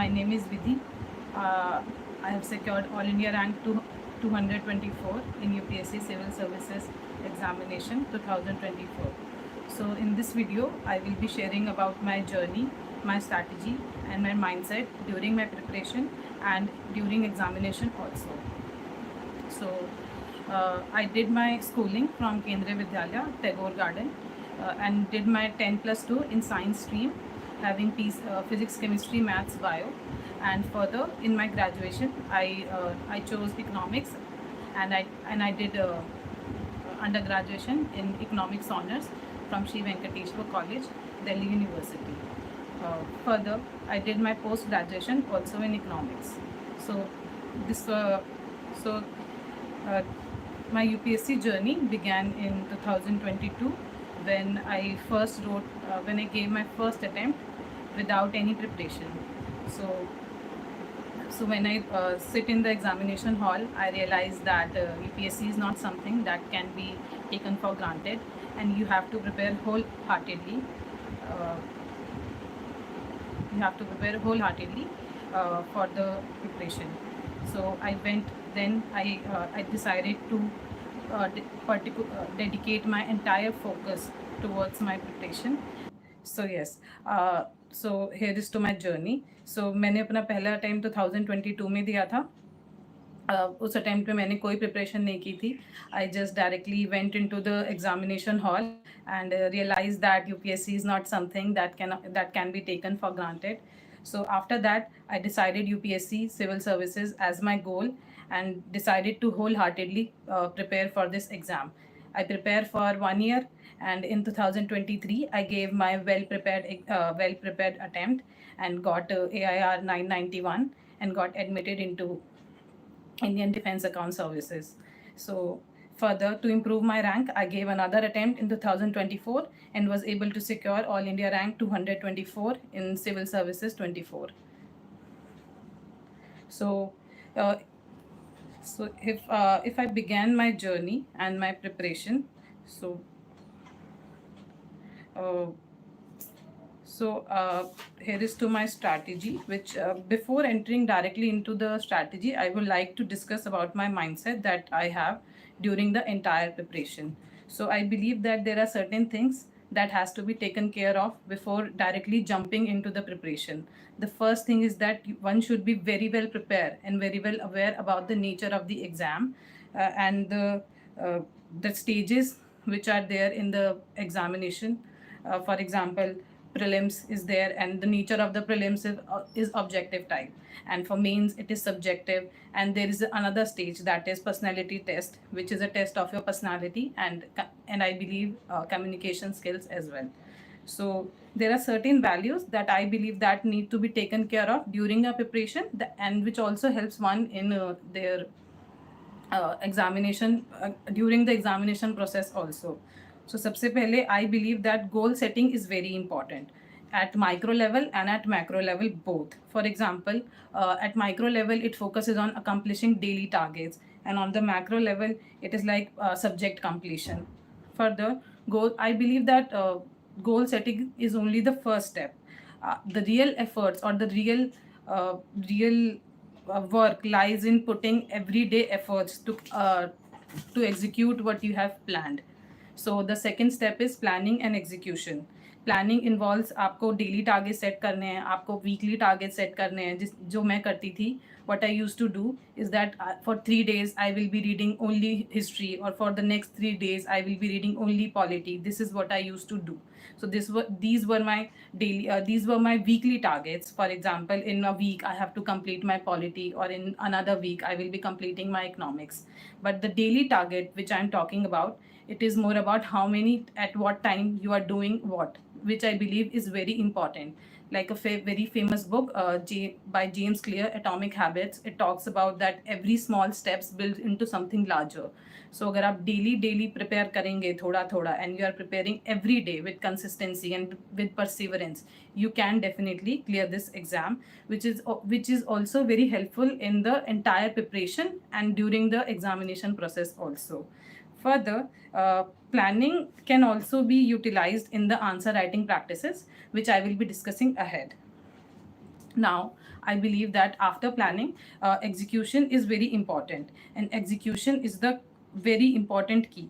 My name is Vidhi. Uh, I have secured All India rank 224 in UPSC Civil Services Examination 2024. So in this video, I will be sharing about my journey, my strategy and my mindset during my preparation and during examination also. So I did my schooling from Kendriya Vidyalaya, Tagore Garden, and did my 10+2 in science stream, having physics, chemistry, maths, bio. And further, in my graduation, I chose economics, and I did undergraduation in economics honors from Sri Venkateshwar College, Delhi University. Further, I did my post graduation also in economics. So this so uh, my UPSC journey began in 2022 when I first wrote, when I gave my first attempt without any preparation. So when I sit in the examination hall, I realized that UPSC is not something that can be taken for granted, and you have to prepare wholeheartedly. Uh, you have to prepare wholeheartedly for the preparation. So I went. Then I decided to dedicate my entire focus towards my preparation. So yes, so here is to my journey. So मैंने अपना पहला time 2022 में दिया था. उस attempt में मैंने कोई प्रिपरेशन नहीं की थी. I just directly went into the examination hall and realized that UPSC is not something that can be taken for granted. So after that, I decided UPSC Civil Services as my goal and decided to wholeheartedly prepare for this exam. I prepared for 1 year, and in 2023 I gave my well prepared attempt and got AIR 991 and got admitted into Indian Defence Account Services. So further, to improve my rank, I gave another attempt in 2024 and was able to secure All India rank 224 in Civil Services 24. So, uh, if I began my journey and my preparation, so uh, here is to my strategy, which before entering directly into the strategy, I would like to discuss about my mindset that I have during the entire preparation. So I believe that there are certain things that has to be taken care of before directly jumping into the preparation. The first thing is that one should be very well prepared and very well aware about the nature of the exam and uh, the stages which are there in the examination. For example, prelims is there, and the nature of the prelims is objective type, and for mains it is subjective, and there is another stage that is personality test, which is a test of your personality and I believe communication skills as well. So there are certain values that I believe that need to be taken care of during a preparation, and which also helps one in their examination during the examination process also. So सबसे पहले I believe that goal setting is very important at micro level and at macro level both. For example, at micro level it focuses on accomplishing daily targets, and on the macro level it is like subject completion. Further, I believe that goal setting is only the first step. The real efforts or the real work lies in putting everyday efforts to execute what you have planned. So the second step is planning and execution. Planning involves आपको daily target set करने हैं, आपको weekly target set करने हैं. जो मैं करती थी, what I used to do is that for 3 days I will be reading only history, or for the next 3 days I will be reading only polity. This is what I used to do. So these were my these were my weekly targets. For example, in a week I have to complete my polity, or in another week I will be completing my economics. But the daily target which I am talking about, it is more about how many, at what time you are doing what, which I believe is very important. Like a very famous book by James Clear, Atomic Habits, it talks about that every small steps build into something larger. So अगर आप daily prepare करेंगे थोड़ा थोड़ा, and you are preparing every day with consistency and with perseverance, you can definitely clear this exam, which is also very helpful in the entire preparation and during the examination process also. Further, planning can also be utilized in the answer writing practices, which I will be discussing ahead. Now, I believe that after planning, execution is very important, and execution is the very important key.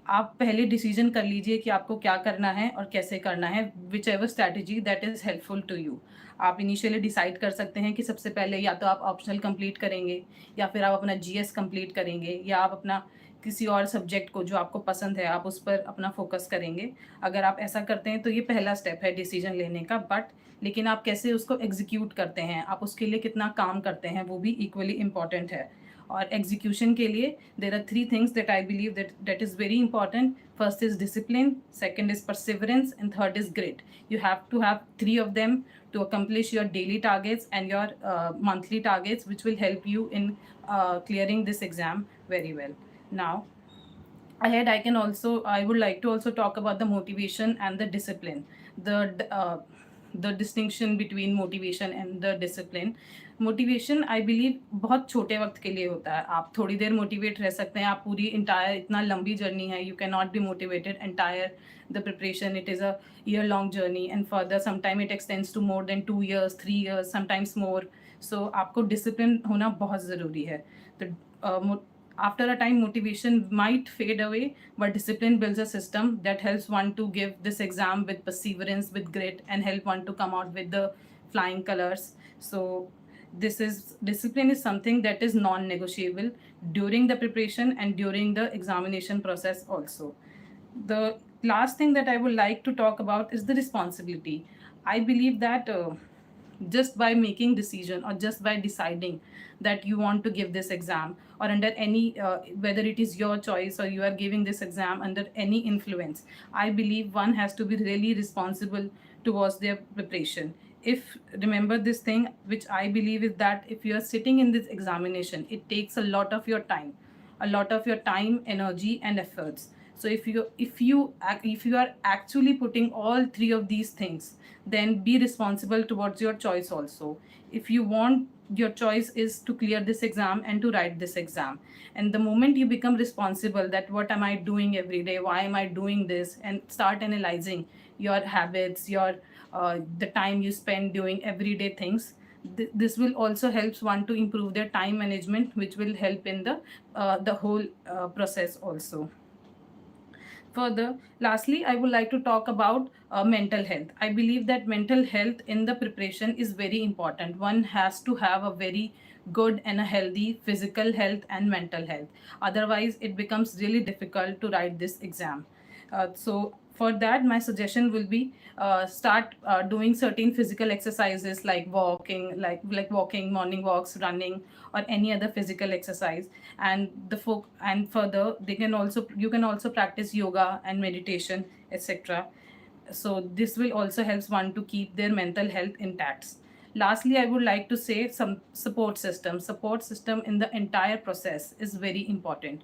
आप पहले decision कर लीजिए कि आपको क्या करना है और कैसे करना है, whichever strategy that is helpful to you. आप इनिशियली डिसाइड कर सकते हैं कि सबसे पहले या तो आप ऑप्शनल कंप्लीट करेंगे, या फिर आप अपना जीएस कंप्लीट करेंगे, या आप अपना किसी और सब्जेक्ट को जो आपको पसंद है आप उस पर अपना फोकस करेंगे. अगर आप ऐसा करते हैं तो ये पहला स्टेप है डिसीजन लेने का. बट लेकिन आप कैसे उसको एग्जीक्यूट करते हैं, आप उसके लिए कितना काम करते हैं, वो भी इक्वली इम्पॉर्टेंट है. और एग्जीक्यूशन के लिए there are 3 things that I believe that is very important. First is discipline, second is perseverance, and third is grit. You have to have 3 of them to accomplish your daily targets and your monthly targets, which will help you in clearing this exam very well. Now ahead, I would like to also talk about the motivation and the discipline, the distinction between motivation and the discipline. Motivation I believe बहुत छोटे वक्त के लिए होता है. आप थोड़ी देर motivate रह सकते हैं. आप पूरी इंटायर, इतना लंबी जर्नी है, you can not be motivated entire the preparation. It is a year long journey, and further sometime it extends to more than 2 years, 3 years, sometimes more. So आपको डिसिप्लिन होना बहुत ज़रूरी है. तो after a time, motivation might fade away, but discipline builds a system that helps one to give this exam with perseverance, with grit, and help one to come out with the flying colors. So discipline is something that is non-negotiable during the preparation and during the examination process also. The last thing that I would like to talk about is the responsibility. I believe that just by making decision, or just by deciding that you want to give this exam, or under any whether it is your choice or you are giving this exam under any influence, I believe one has to be really responsible towards their preparation. If remember this thing, which I believe is that if you are sitting in this examination, it takes a lot of your time, energy, and efforts. So if you are actually putting all 3 of these things, then be responsible towards your choice also. If you want, your choice is to clear this exam and to write this exam, and the moment you become responsible, that what am I doing every day, why am I doing this, and start analyzing your habits, your the time you spend doing everyday things, this will also helps one to improve their time management, which will help in the whole process also. Further, lastly, I would like to talk about mental health. I believe that mental health in the preparation is very important. One has to have a very good and a healthy physical health and mental health. Otherwise, it becomes really difficult to write this exam. So for that, my suggestion will be start doing certain physical exercises like walking, like walking, morning walks, running, or any other physical exercise. And further, you can also practice yoga and meditation, etc. So this will also help one to keep their mental health intact. Lastly, I would like to say some support system in the entire process is very important.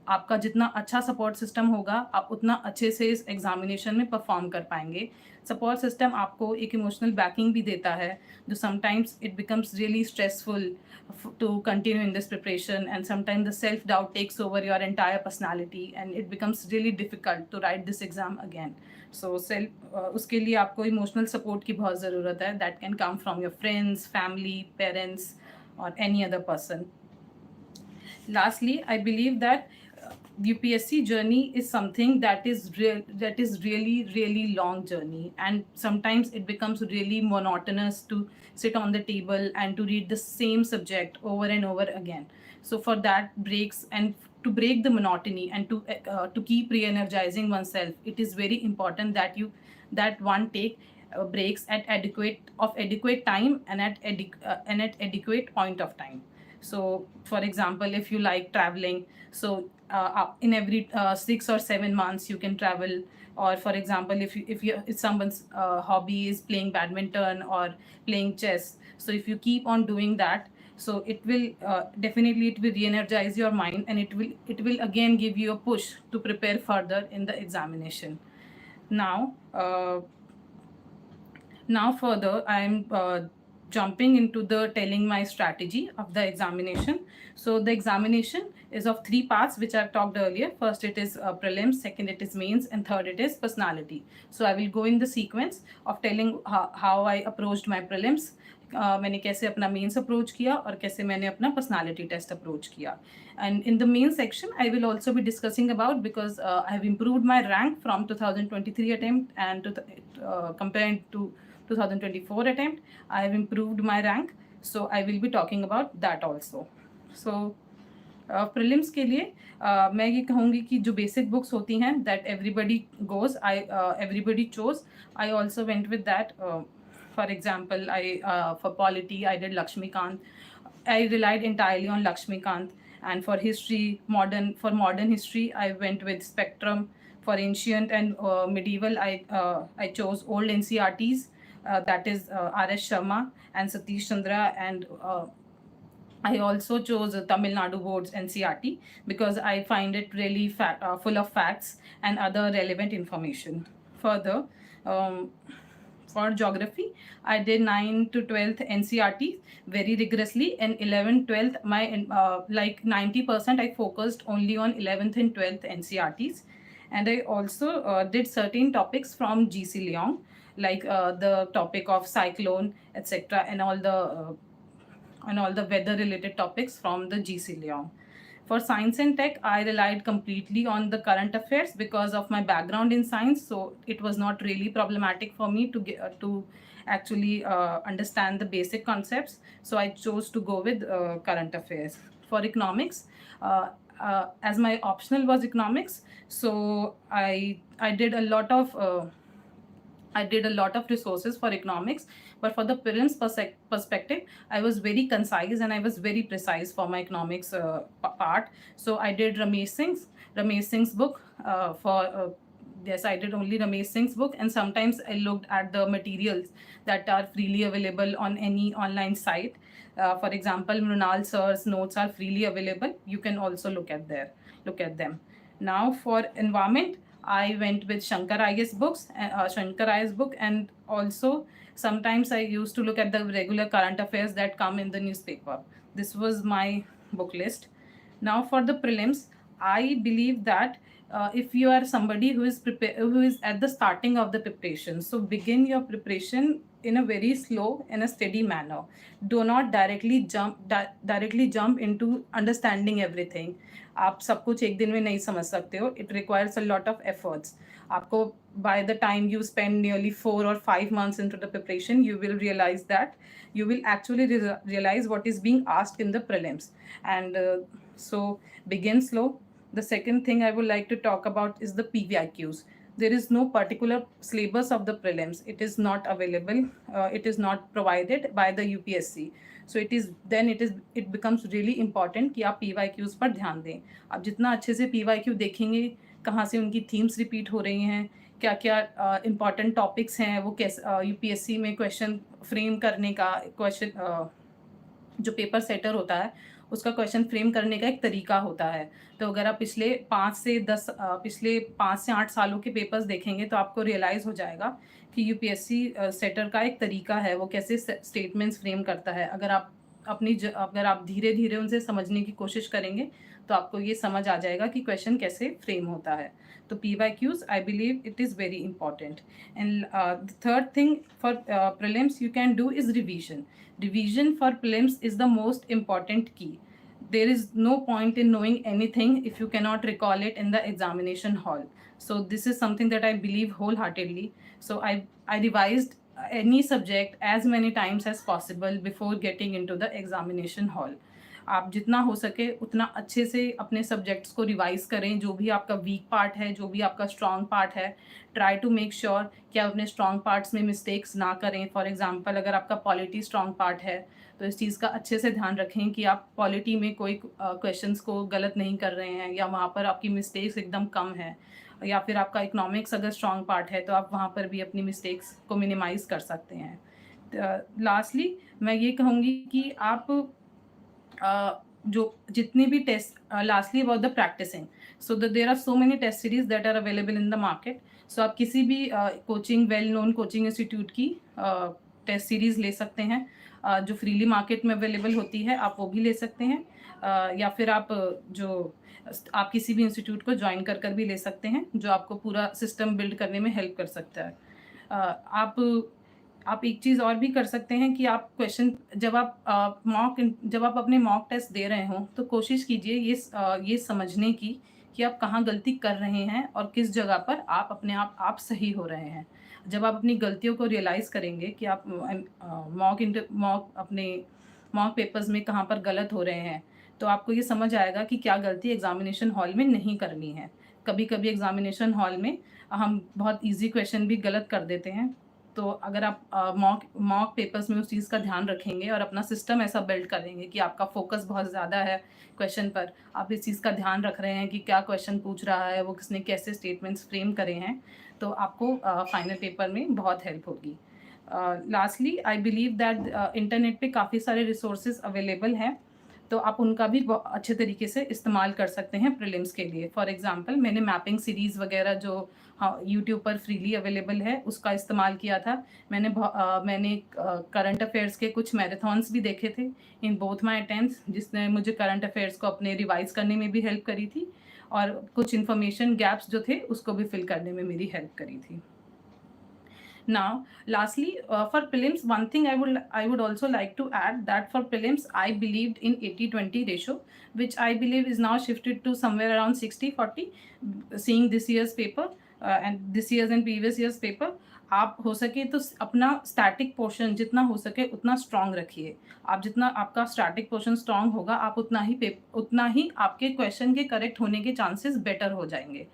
आपका जितना अच्छा support system होगा, आप उतना अच्छे से इस examination में परफॉर्म कर पाएंगे. सपोर्ट सिस्टम आपको एक इमोशनल बैकिंग भी देता है, जो sometimes it becomes really stressful to continue in this preparation, and sometimes the self doubt takes over your entire personality and it becomes really difficult to write this exam again. So उसके लिए आपको emotional support की बहुत ज़रूरत है. That can come from your friends, family, parents, और any other person. Lastly, I believe that UPSC journey is something that is really long journey, and sometimes it becomes really monotonous to sit on the table and to read the same subject over and over again. So for that breaks, and to break the monotony, and to keep re-energizing oneself, it is very important that one take breaks at adequate time, and at adequate point of time. So for example, if you like traveling, so in every 6 or 7 months you can travel. Or for example, if someone's hobby is playing badminton or playing chess, so if you keep on doing that, so it will definitely it will re-energize your mind, and it will again give you a push to prepare further in the examination. Now further, I am jumping into the telling my strategy of the examination. So the examination is of 3 parts, which I've talked earlier. First it is prelims, second it is mains, and third it is personality. So I will go in the sequence of telling how I approached my prelims, मैंने कैसे अपना mains approach किया और कैसे मैंने अपना personality test approach किया. And in the main section, I will also be discussing about, because I have improved my rank from 2023 attempt and compared to 2024 attempt, I have improved my rank. So I will be talking about that also. So prelims के लिए मैं ये कहूँगी कि जो basic books होती हैं that everybody goes, everybody chose, I also went with that. For example, for polity I did Lakshmikant. I relied entirely on Lakshmikant. And for history, modern history, I went with Spectrum. For ancient and medieval, I chose old NCRTs, that is R.S. Sharma and Satish Chandra, and I also chose Tamil Nadu boards NCRT because I find it really full of facts and other relevant information. Further, um, for geography, I did 9 to 12th NCRT very rigorously, and 11th, 12th, my like 90% I focused only on 11th and 12th NCRTs. And I also did certain topics from GC Leong, like the topic of cyclone, etc., and all the weather related topics from the GC Leong. For science and tech, I relied completely on the current affairs because of my background in science. So it was not really problematic for me to actually understand the basic concepts. So I chose to go with current affairs. For economics, as my optional was economics, so I did a lot of resources for economics, but for the prelims perspective, I was very concise and I was very precise for my economics part. So I did Ramesh Singh's book yes, I did only Ramesh Singh's book, and sometimes I looked at the materials that are freely available on any online site. For example, Mrunal sir's notes are freely available. You can also look at them. Now for environment, I went with Shankar Iyer's book, and also sometimes I used to look at the regular current affairs that come in the newspaper. This was my book list. Now for the prelims, I believe that if you are somebody who is at the starting of the preparation, so begin your preparation in a very slow and a steady manner. Do not directly jump into understanding everything. आप सब कुछ एक दिन में नहीं समझ सकते हो. It requires a lot of efforts. आपको by the time you spend nearly 4 or 5 months into the preparation, you will realize that you will actually realize what is being asked in the prelims. And so begin slow. The second thing I would like to talk about is the PVIQs. There is no particular syllabus of the prelims. It is not available. It is not provided by the UPSC. So it becomes really important कि आप PYQs पर ध्यान दें. आप जितना अच्छे से PYQ देखेंगे, कहाँ से उनकी थीम्स रिपीट हो रही हैं, क्या क्या इम्पॉर्टेंट टॉपिक्स हैं, वो कैसे UPSC में क्वेश्चन फ्रेम करने का जो पेपर सेटर होता है उसका क्वेश्चन फ्रेम करने का एक तरीका होता है. तो अगर आप पिछले 5 से 8 सालों के पेपर्स देखेंगे तो आपको रियलाइज़ हो जाएगा कि UPSC सेटर का एक तरीका है, वो कैसे स्टेटमेंट्स फ्रेम करता है. अगर आप धीरे धीरे उनसे समझने की कोशिश करेंगे तो आपको ये समझ आ जाएगा कि क्वेश्चन कैसे फ्रेम होता है. तो PYQs, I believe it is very important. And the third thing for prelims you can do is revision. Revision for prelims is the most important key. There is no point in knowing anything if you cannot recall it in the examination hall. So this is something that I believe wholeheartedly. So I revised any subject as many times as possible before getting into the examination hall. आप जितना हो सके उतना अच्छे से अपने subjects को revise करें. जो भी आपका वीक पार्ट है, जो भी आपका स्ट्रॉन्ग पार्ट है, ट्राई टू मेक श्योर कि आप अपने स्ट्रॉन्ग पार्ट्स में मिस्टेक्स ना करें. फॉर एग्जांपल, अगर आपका पॉलिटी स्ट्रॉन्ग पार्ट है तो इस चीज़ का अच्छे से ध्यान रखें कि आप पॉलिटी में कोई क्वेश्चंस को गलत नहीं कर रहे हैं, या वहाँ पर आपकी मिस्टेक्स एकदम कम है. या फिर आपका इकोनॉमिक्स अगर स्ट्रॉन्ग पार्ट है तो आप वहाँ पर भी अपनी मिस्टेक्स को मिनिमाइज़ कर सकते हैं. लास्टली मैं ये कहूँगी कि आप जो जितने भी test, lastly about the practicing, so there are so many test series that are available in the market. So आप किसी भी वेल नोन कोचिंग इंस्टीट्यूट की टेस्ट सीरीज़ ले सकते हैं. जो फ्रीली मार्केट में अवेलेबल होती है आप वो भी ले सकते हैं, या फिर आप किसी भी इंस्टीट्यूट को ज्वाइन कर भी ले सकते हैं जो आपको पूरा सिस्टम बिल्ड करने में हेल्प कर सकता है. आप एक चीज़ और भी कर सकते हैं कि आप क्वेश्चन जब आप अपने मॉक टेस्ट दे रहे हों, तो कोशिश कीजिए ये समझने की कि आप कहाँ गलती कर रहे हैं और किस जगह पर आप अपने आप सही हो रहे हैं। जब आप अपनी गलतियों को रियलाइज़ करेंगे कि आप अपने मॉक पेपर्स में कहाँ पर गलत हो रहे हैं, तो आपको ये समझ आएगा कि क्या गलती एग्ज़ामिनेशन हॉल में नहीं करनी है। कभी-कभी एग्ज़ामिनेशन हॉल में हम बहुत ईज़ी क्वेश्चन भी गलत कर देते हैं। तो अगर आप मॉक पेपर्स में उस चीज़ का ध्यान रखेंगे और अपना सिस्टम ऐसा बिल्ड करेंगे कि आपका फ़ोकस बहुत ज़्यादा है क्वेश्चन पर, आप इस चीज़ का ध्यान रख रहे हैं कि क्या क्वेश्चन पूछ रहा है, वो किसने कैसे स्टेटमेंट्स फ्रेम करे हैं, तो आपको फाइनल पेपर में बहुत हेल्प होगी। Lastly I believe that internet पे काफ़ी सारे रिसोर्सेज अवेलेबल हैं, तो आप उनका भी अच्छे तरीके से इस्तेमाल कर सकते हैं प्रीलिम्स के लिए। फॉर एग्जांपल मैंने मैपिंग सीरीज़ वगैरह जो यूट्यूब पर फ्रीली अवेलेबल है उसका इस्तेमाल किया था। मैंने करंट अफेयर्स के कुछ मैराथन्स भी देखे थे इन बोथ माय अटेम्प्ट्स, जिसने मुझे करंट अफेयर्स को अपने रिवाइज़ करने में भी हेल्प करी थी और कुछ इन्फॉर्मेशन गैप्स जो थे उसको भी फिल करने में मेरी हेल्प करी थी। Now, lastly, for prelims, one thing I would also like to add that for prelims, I believed in 80-20 ratio, which I believe is now shifted to somewhere around 60-40. Seeing this year's paper and this year's and previous year's paper, आप हो सके तो अपना static portion जितना हो सके उतना strong रखिए। आप जितना आपका स्टैटिक पोर्शन स्ट्रांग होगा, आप उतना ही आपके क्वेश्चन के करेक्ट होने के चांसेस बेटर हो जाएंगे।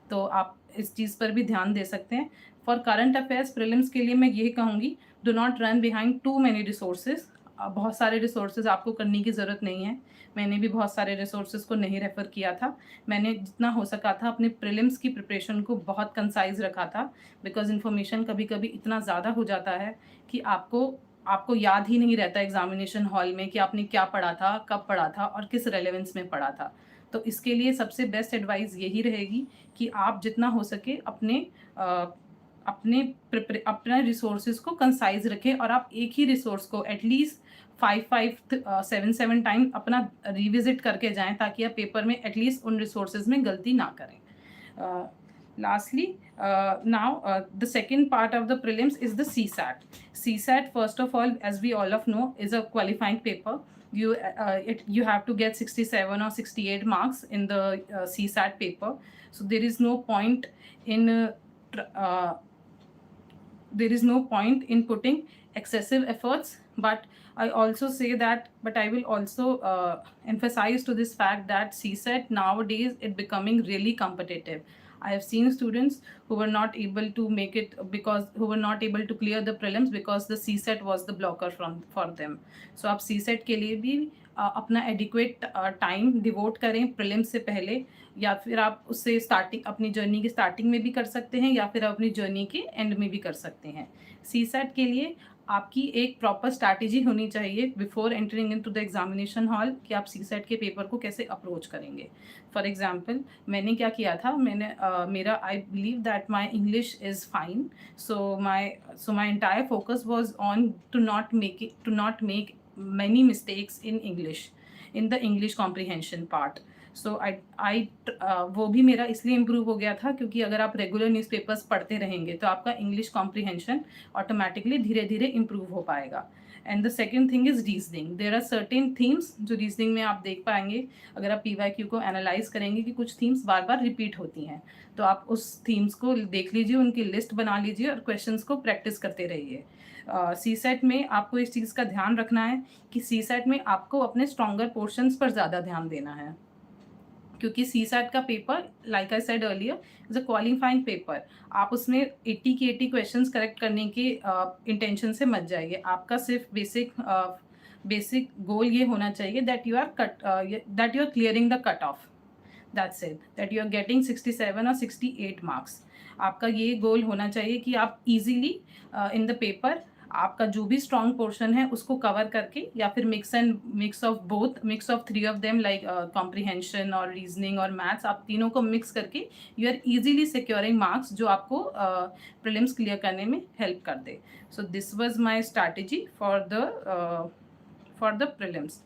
तो आप इस चीज़ पर भी ध्यान दे सकते हैं। फॉर करंट अफेयर्स प्रीलिम्स के लिए मैं यही कहूँगी, do not run behind too many resources. बहुत सारे रिसोर्सेज आपको करने की ज़रूरत नहीं है। मैंने भी बहुत सारे रिसोर्सेज को नहीं रेफ़र किया था। मैंने जितना हो सका था अपने प्रीलिम्स की प्रिपरेशन को बहुत कंसाइज़ रखा था, बिकॉज़ इन्फॉर्मेशन कभी-कभी इतना ज़्यादा हो जाता है कि आपको याद ही नहीं रहता एग्ज़ामिनेशन हॉल में कि आपने क्या पढ़ा था, कब पढ़ा था और किस रेलेवेंस में पढ़ा था। तो इसके लिए सबसे बेस्ट एडवाइस यही रहेगी कि आप जितना हो सके अपने रिसोर्सेज को कंसाइज रखें और आप एक ही रिसोर्स को एटलीस्ट 7 टाइम अपना रिविजिट करके जाएं, ताकि आप पेपर में एटलीस्ट उन रिसोर्सेज में गलती ना करें। Lastly, now the second part of the prelims is the CSAT. CSAT, first of all, as we all of know, is a qualifying paper. You have to get 67 or 68 marks in the CSAT paper. So there is no point in putting excessive efforts, but I also say that, but I will also emphasize to this fact that CSAT nowadays it becoming really competitive. I have seen students who were not able to make it who were not able to clear the prelims because the CSAT was the blocker for them. So आप CSAT के लिए भी अपना adequate time devote करें prelims से पहले, या फिर आप उससे अपनी जर्नी की स्टार्टिंग में भी कर सकते हैं या फिर अपनी जर्नी के एंड में भी कर सकते हैं। CSAT के लिए आपकी एक प्रॉपर स्ट्रैटेजी होनी चाहिए before entering into the examination hall कि आप CSAT के पेपर को कैसे अप्रोच करेंगे। फॉर एग्जांपल मैंने क्या किया था, मेरा I believe that my English is fine, so my entire focus was on to not make many mistakes in the English comprehension part. So वो भी मेरा इसलिए इम्प्रूव हो गया था क्योंकि अगर आप रेगुलर न्यूज़पेपर्स पढ़ते रहेंगे तो आपका इंग्लिश कॉम्प्रीहेंशन ऑटोमेटिकली धीरे धीरे इम्प्रूव हो पाएगा। And the second thing is reasoning. There are certain themes जो रीजनिंग में आप देख पाएंगे अगर आप PYQ को एनालाइज करेंगे कि कुछ थीम्स बार बार रिपीट होती हैं, तो आप उस थीम्स को देख लीजिए, उनकी लिस्ट बना लीजिए और क्वेश्चंस को प्रैक्टिस करते रहिए। CSAT में आपको इस चीज़ का ध्यान रखना है कि CSAT में आपको अपने स्ट्रॉन्गर पोर्शंस पर ज़्यादा ध्यान देना है, क्योंकि CSAT का paper like I said earlier is a qualifying paper. आप उसमें 80 के 80 क्वेश्चंस करेक्ट करने के इंटेंशन से मत जाइए। आपका सिर्फ बेसिक गोल ये होना चाहिए that you are clearing the cut off, that's it, that you are getting 67 और 68 मार्क्स। आपका ये गोल होना चाहिए कि आप इजीली इन द पेपर आपका जो भी स्ट्रॉन्ग पोर्शन है उसको कवर करके, या फिर mix of 3 of them like comprehension और रीजनिंग और मैथ्स, आप तीनों को मिक्स करके you are easily securing marks जो आपको प्रीलिम्स क्लियर करने में हेल्प कर दे। So this was my strategy for the prelims.